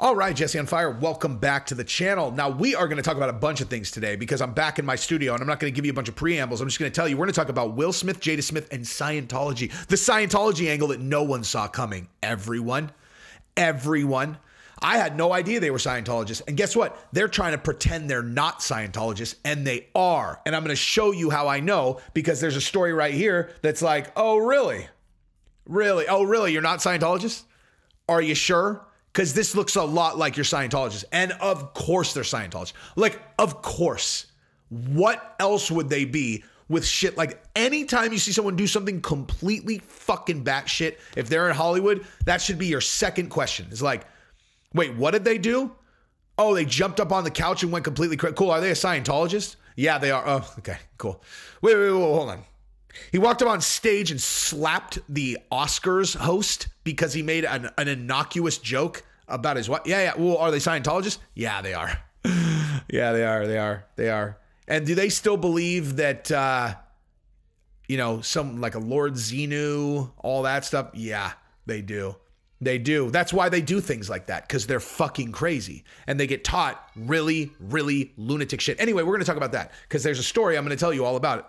All right, Jesse on Fire, welcome back to the channel. Now, we are going to talk about a bunch of things today because I'm back in my studio and I'm not going to give you a bunch of preambles. I'm just going to tell you, we're going to talk about Will Smith, Jada Smith, and Scientology. The Scientology angle that no one saw coming. Everyone. I had no idea they were Scientologists. And guess what? They're trying to pretend they're not Scientologists, and they are. And I'm going to show you how I know, because there's a story right here that's like, oh, really? Really? Oh, really? You're not Scientologists? Are you sure? Because this looks a lot like your Scientologists. And of course they're Scientologists. Like, of course. What else would they be with shit? Like, anytime you see someone do something completely fucking batshit, if they're in Hollywood, that should be your second question. It's like, wait, what did they do? Oh, they jumped up on the couch and went completely crazy. Cool. Are they a Scientologist? Yeah, they are. Oh, okay, cool. Wait, hold on. He walked up on stage and slapped the Oscars host because he made an innocuous joke about his wife. Yeah. Well, are they Scientologists? Yeah, they are. Yeah, they are. And do they still believe that, some like a Lord Xenu, all that stuff? Yeah, they do. They do. That's why they do things like that, because they're fucking crazy and they get taught really, really lunatic shit. Anyway, we're going to talk about that because there's a story I'm going to tell you all about it.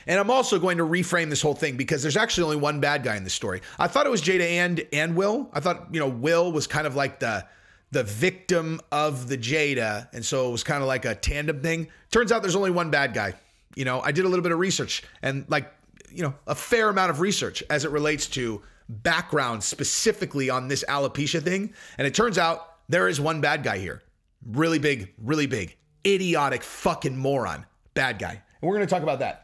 And I'm also going to reframe this whole thing because there's actually only one bad guy in this story. I thought it was Jada and Will. I thought, Will was kind of like the victim of the Jada. And so it was kind of like a tandem thing. Turns out there's only one bad guy. I did a little bit of research and a fair amount of research as it relates to background specifically on this alopecia thing. And it turns out there is one bad guy here. Really big, idiotic fucking moron. Bad guy. And we're going to talk about that.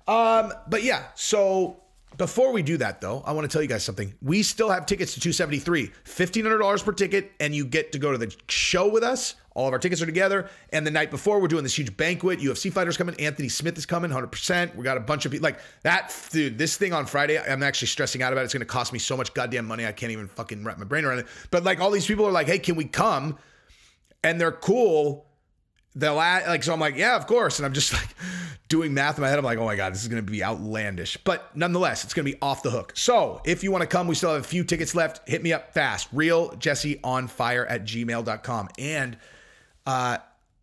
But yeah, so before we do that though, I want to tell you guys something. We still have tickets to 273, $1,500 per ticket, and you get to go to the show with us. All of our tickets are together. And the night before, we're doing this huge banquet. UFC fighters coming. Anthony Smith is coming, 100%. We got a bunch of people like that. Dude, this thing on Friday, I'm actually stressing out about it. It's going to cost me so much goddamn money. I can't even fucking wrap my brain around it. But like all these people are like, hey, can we come? And they're cool. So I'm like, yeah, of course. And I'm just like doing math in my head. I'm like, oh my God, this is going to be outlandish. But nonetheless, it's going to be off the hook. So if you want to come, we still have a few tickets left. Hit me up fast. RealJesseOnFire@gmail.com. And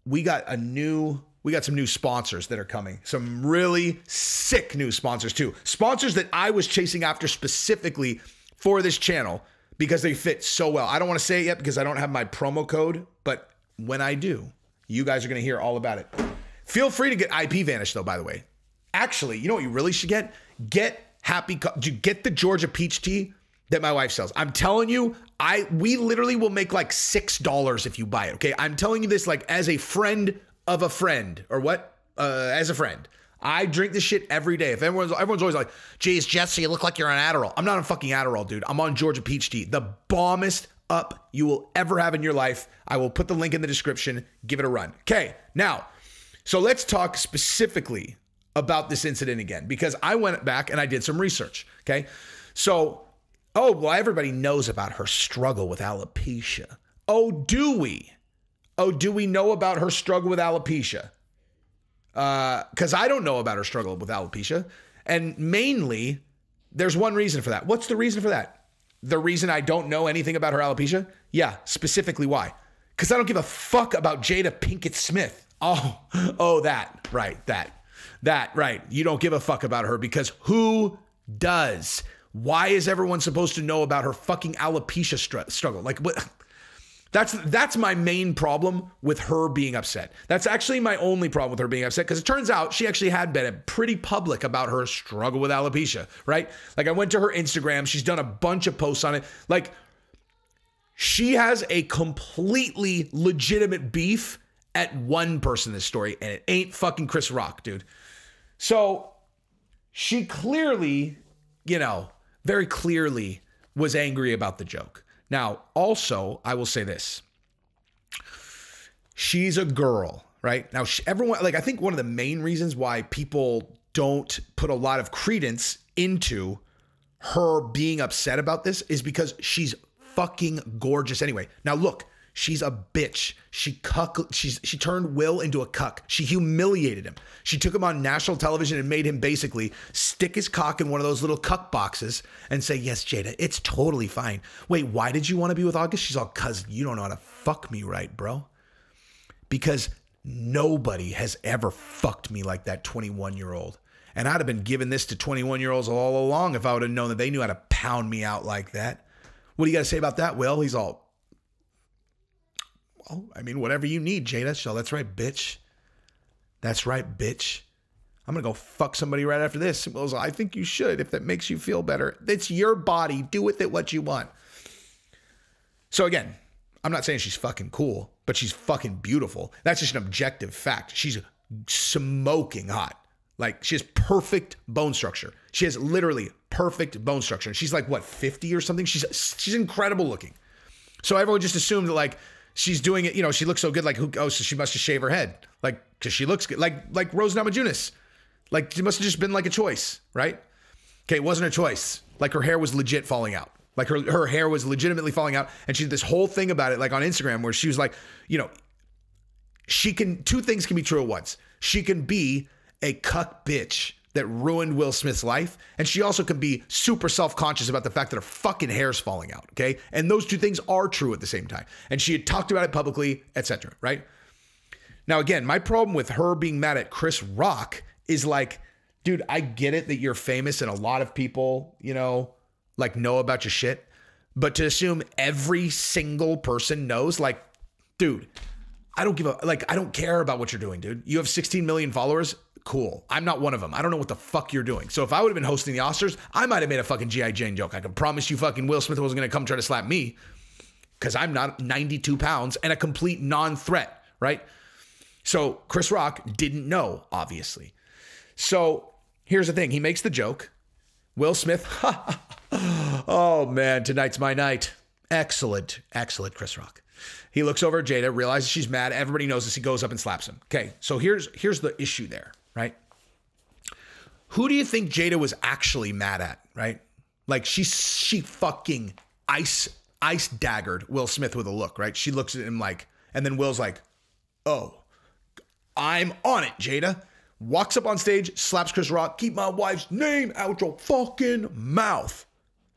we got some new sponsors that are coming. Some really sick new sponsors too. Sponsors that I was chasing after specifically for this channel because they fit so well. I don't want to say it yet because I don't have my promo code, but when I do, you guys are going to hear all about it. Feel free to get IP Vanish though, by the way. Actually, you know what you really should get? Get the Georgia peach tea that my wife sells. I'm telling you, we literally will make like $6 if you buy it. Okay. I'm telling you this like as a friend of a friend or what? As a friend. I drink this shit every day. If everyone's always like, geez, Jesse, you look like you're on Adderall. I'm not on fucking Adderall, dude. I'm on Georgia peach tea. The bombest up you will ever have in your life. I will put the link in the description. Give it a run. Okay. Now, so let's talk specifically about this incident again, because I went back and I did some research. Okay. So, everybody knows about her struggle with alopecia. Oh, do we? Oh, do we know about her struggle with alopecia? Because I don't know about her struggle with alopecia. And mainly, there's one reason for that. What's the reason for that? The reason I don't know anything about her alopecia? Yeah, specifically why? Because I don't give a fuck about Jada Pinkett Smith. That, right. You don't give a fuck about her because who does? Why is everyone supposed to know about her fucking alopecia struggle? Like, what? That's my main problem with her being upset. That's actually my only problem with her being upset, because it turns out she actually had been pretty public about her struggle with alopecia, right? Like, I went to her Instagram. She's done a bunch of posts on it. Like, she has a completely legitimate beef at one person in this story, and it ain't fucking Chris Rock, dude. So she clearly, very clearly was angry about the joke. Now, also, I will say this. She's a girl, right? Now, everyone, I think one of the main reasons why people don't put a lot of credence into her being upset about this is because she's fucking gorgeous anyway. Now, look, She's a bitch. She turned Will into a cuck. She humiliated him. She took him on national television and made him basically stick his cock in one of those little cuck boxes and say, yes, Jada, it's totally fine. Wait, why did you want to be with August? She's all, cause you don't know how to fuck me right, bro. Because nobody has ever fucked me like that 21-year-old. And I'd have been giving this to 21-year-olds all along if I would have known that they knew how to pound me out like that. What do you got to say about that, Will? He's all, well, I mean, whatever you need, Jada. So that's right, bitch. That's right, bitch. I'm going to go fuck somebody right after this. Will's all, I think you should if that makes you feel better. It's your body. Do with it what you want. So again, I'm not saying she's fucking cool, but she's fucking beautiful. That's just an objective fact. She's smoking hot. Like, she has perfect bone structure. She has literally perfect bone structure. She's like, what, 50 or something? She's incredible looking. So everyone just assumed that, like, she's doing it, you know, she looks so good, like, so she must just shave her head. Like, because she looks good. Like Rose Namajunas. Like, it must have just been like a choice, right? Okay, it wasn't a choice. Like, her hair was legit falling out. Like, her hair was legitimately falling out. And she did this whole thing about it, like, on Instagram, where she was like, you know, two things can be true at once. She can be a cuck bitch that ruined Will Smith's life. And she also can be super self-conscious about the fact that her fucking hair's falling out, okay? And those two things are true at the same time. And she had talked about it publicly, etc., right? Now, again, my problem with her being mad at Chris Rock is like, dude, I get it that you're famous and a lot of people, you know, like know about your shit. But to assume every single person knows, like, dude, I don't care about what you're doing, dude. You have 16 million followers. Cool. I'm not one of them. I don't know what the fuck you're doing. So if I would have been hosting the Oscars, I might have made a fucking G.I. Jane joke. I can promise you fucking Will Smith wasn't going to come try to slap me because I'm not 92 pounds and a complete non-threat, right? So Chris Rock didn't know, obviously. So here's the thing. He makes the joke. Will Smith, oh man, tonight's my night. Excellent, excellent, Chris Rock. He looks over at Jada, realizes she's mad. Everybody knows this. He goes up and slaps him. Okay, so here's the issue there, right? Who do you think Jada was actually mad at, right? Like, she fucking ice daggered Will Smith with a look, right? She looks at him like, and then Will's like, oh, I'm on it, Jada. Walks up on stage, slaps Chris Rock, keep my wife's name out your fucking mouth.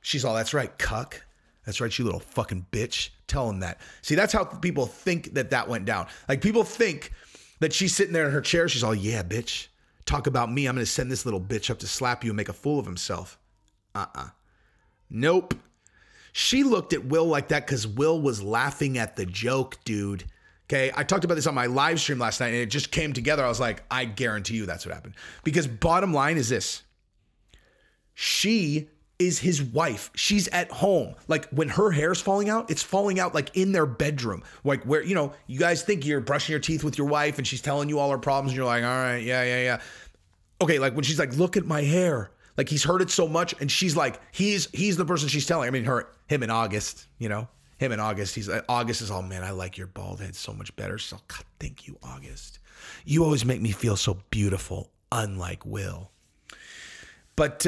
She's all, that's right, cuck. That's right, you little fucking bitch. Tell him that. See, that's how people think that went down. Like, people think that she's sitting there in her chair. She's all, yeah, bitch. Talk about me. I'm going to send this little bitch up to slap you and make a fool of himself. Nope. She looked at Will like that because Will was laughing at the joke, dude. Okay, I talked about this on my live stream last night, and it just came together. I was like, I guarantee you that's what happened. Because bottom line is this. She is his wife. She's at home. Like, when her hair's falling out, it's falling out like in their bedroom. Like, where, you know, you guys think you're brushing your teeth with your wife and she's telling you all her problems and you're like, all right, yeah. Okay, like when she's like, look at my hair. Like, he's heard it so much and she's like, he's the person she's telling. I mean, him and August, you know, him and August. August is all, man, I like your bald head so much better. So, God, thank you, August. You always make me feel so beautiful, unlike Will. But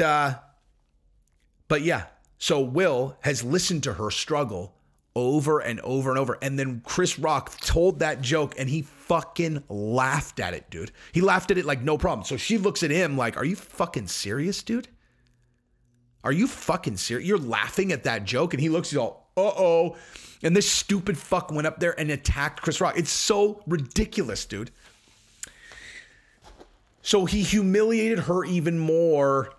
yeah, so Will has listened to her struggle over and over and over. And then Chris Rock told that joke and he fucking laughed at it, dude. He laughed at it like no problem. So she looks at him like, are you fucking serious, dude? Are you fucking serious? You're laughing at that joke? And he looks, he's all, uh-oh. And this stupid fuck went up there and attacked Chris Rock. It's so ridiculous, dude. So he humiliated her even more.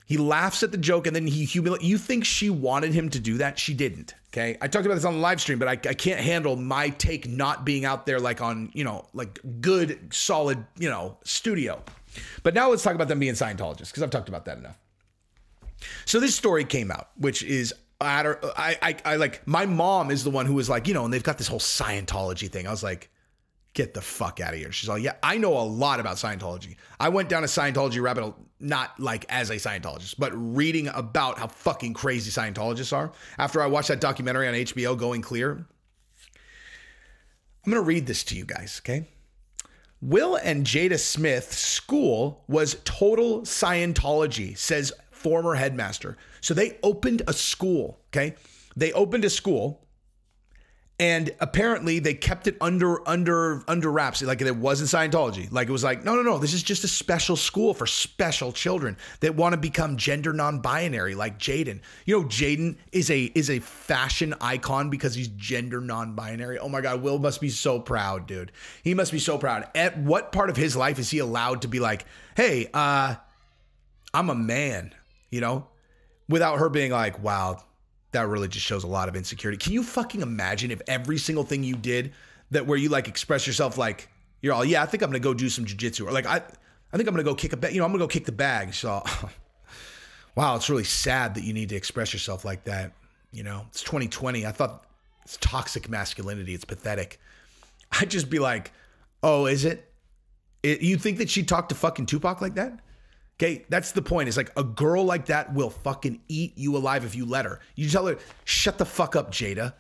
He laughs at the joke and then he humiliates. You think she wanted him to do that? She didn't. Okay. I talked about this on the live stream, but I can't handle my take not being out there like on, you know, like good, solid, you know, studio. But now let's talk about them being Scientologists because I've talked about that enough. So this story came out, which is, I like, my mom is the one who was like, you know, and they've got this whole Scientology thing. I was like, get the fuck out of here. She's like, yeah, I know a lot about Scientology. I went down a Scientology rabbit hole, not like as a Scientologist, but reading about how fucking crazy Scientologists are. After I watched that documentary on HBO, Going Clear, I'm going to read this to you guys, okay? Will and Jada Smith's school was total Scientology, says former headmaster. So they opened a school, okay? They opened a school And apparently they kept it under wraps. Like it wasn't Scientology. Like it was like, no, this is just a special school for special children that want to become gender non-binary, like Jaden. You know, Jaden is a fashion icon because he's gender non-binary. Oh my God, Will must be so proud, dude. He must be so proud. At what part of his life is he allowed to be like, hey, I'm a man, you know, without her being like, wow, that really just shows a lot of insecurity. Can you fucking imagine if every single thing you did that where you like express yourself like you're all, yeah, I think I'm going to go do some jujitsu, or like, I think I'm going to go kick a bag. You know, I'm going to go kick the bag. So, wow, it's really sad that you need to express yourself like that. You know, it's 2020. I thought it's toxic masculinity. It's pathetic. I'd just be like, oh, is it? You think that she talked to fucking Tupac like that? Okay, that's the point. It's like a girl like that will fucking eat you alive if you let her. You tell her, shut the fuck up, Jada.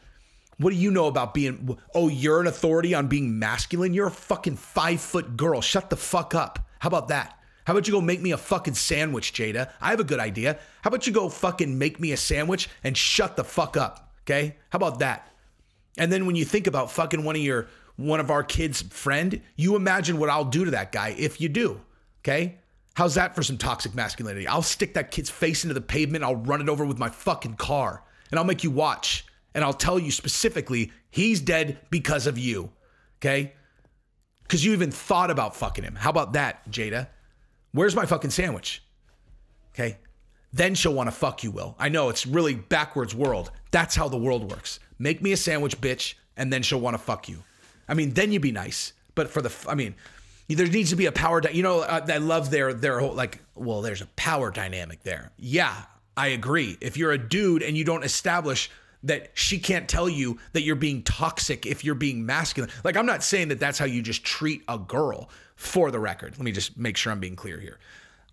What do you know about being, oh, you're an authority on being masculine? You're a fucking 5-foot girl. Shut the fuck up. How about that? How about you go make me a fucking sandwich, Jada? I have a good idea. How about you go fucking make me a sandwich and shut the fuck up, okay? How about that? And then when you think about fucking one of our kids' friend, you imagine what I'll do to that guy if you do, okay? How's that for some toxic masculinity? I'll stick that kid's face into the pavement. I'll run it over with my fucking car and I'll make you watch. And I'll tell you specifically, he's dead because of you. Okay? Because you even thought about fucking him. How about that, Jada? Where's my fucking sandwich? Okay? Then she'll want to fuck you, Will. I know it's really backwards world. That's how the world works. Make me a sandwich, bitch, and then she'll want to fuck you. I mean, then you'd be nice. But there needs to be a power. I love their whole like, well, there's a power dynamic there. Yeah, I agree. If you're a dude and you don't establish that she can't tell you that you're being toxic if you're being masculine. Like, I'm not saying that that's how you just treat a girl, for the record. Let me just make sure I'm being clear here.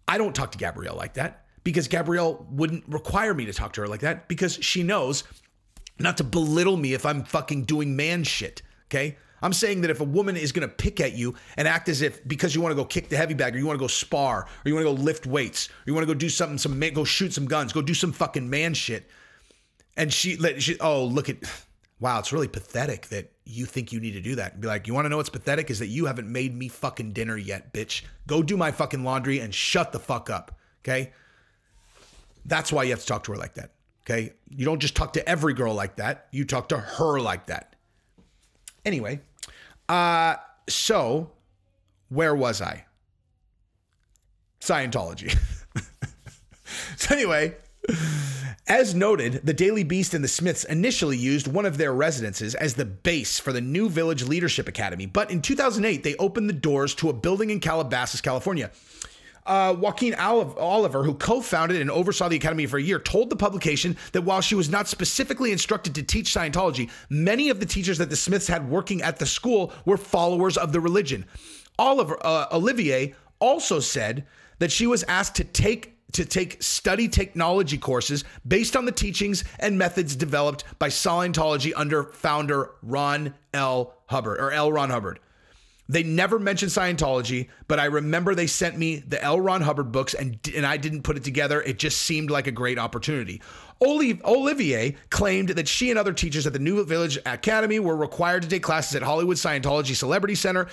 I don't talk to Gabrielle like that because Gabrielle wouldn't require me to talk to her like that because she knows not to belittle me if I'm fucking doing man shit. Okay. I'm saying that if a woman is going to pick at you and act as if because you want to go kick the heavy bag or you want to go spar or you want to go lift weights or you want to go do something, go shoot some guns, go do some fucking man shit. And wow, it's really pathetic that you think you need to do that. And be like, you want to know what's pathetic is that you haven't made me fucking dinner yet, bitch. Go do my fucking laundry and shut the fuck up. Okay. That's why you have to talk to her like that. Okay. You don't just talk to every girl like that. You talk to her like that. Anyway. So where was I? Scientology. So anyway, as noted, the Daily Beast and the Smiths initially used one of their residences as the base for the New Village Leadership Academy. But in 2008, they opened the doors to a building in Calabasas, California. Joaquin Oliver, who co-founded and oversaw the academy for a year, told the publication that while she was not specifically instructed to teach Scientology, many of the teachers that the Smiths had working at the school were followers of the religion. Olivier also said that she was asked to take study technology courses based on the teachings and methods developed by Scientology under founder L. Ron Hubbard. They never mentioned Scientology, but I remember they sent me the L. Ron Hubbard books and I didn't put it together. It just seemed like a great opportunity. Olivier claimed that she and other teachers at the New Village Academy were required to take classes at Hollywood Scientology Celebrity Center,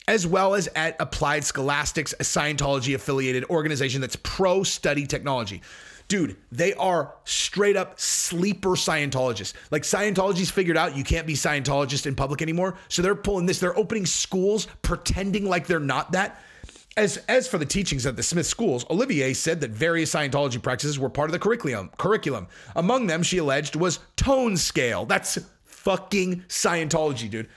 as well as at Applied Scholastics, a Scientology-affiliated organization that's pro-study technology. Dude, they are straight up sleeper Scientologists. Like Scientology's figured out you can't be Scientologist in public anymore. So they're pulling this. They're opening schools pretending like they're not that. As for the teachings at the Smith schools, Olivier said that various Scientology practices were part of the curriculum. Among them, she alleged, was tone scale. That's fucking Scientology, dude.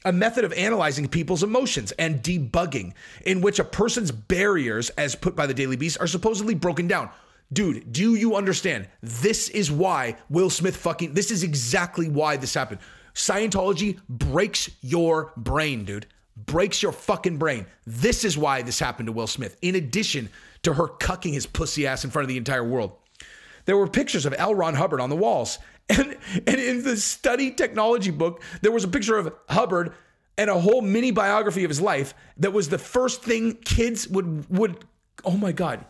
A method of analyzing people's emotions and debugging in which a person's barriers, as put by the Daily Beast, are supposedly broken down. Dude, do you understand? This is why Will Smith this is exactly why this happened. Scientology breaks your brain, dude. Breaks your fucking brain. This is why this happened to Will Smith, in addition to her cucking his pussy ass in front of the entire world. There were pictures of L. Ron Hubbard on the walls. And in the study technology book, there was a picture of Hubbard and a whole mini biography of his life that was the first thing kids would oh my God.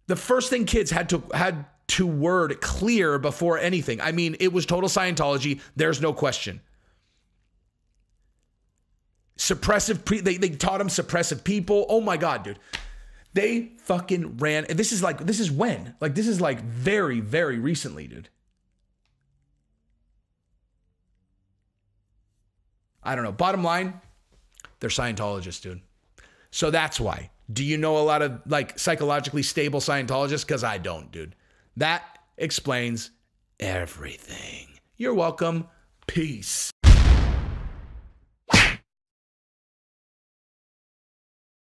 The first thing kids had to word clear before anything. I mean, it was total Scientology. There's no question. Suppressive, they taught him suppressive people. Oh my God, dude. They fucking ran. This is when? Like, this is like very, very recently, dude. I don't know. Bottom line, they're Scientologists, dude. So that's why. Do you know a lot of like psychologically stable Scientologists? Because I don't, dude. That explains everything. You're welcome. Peace.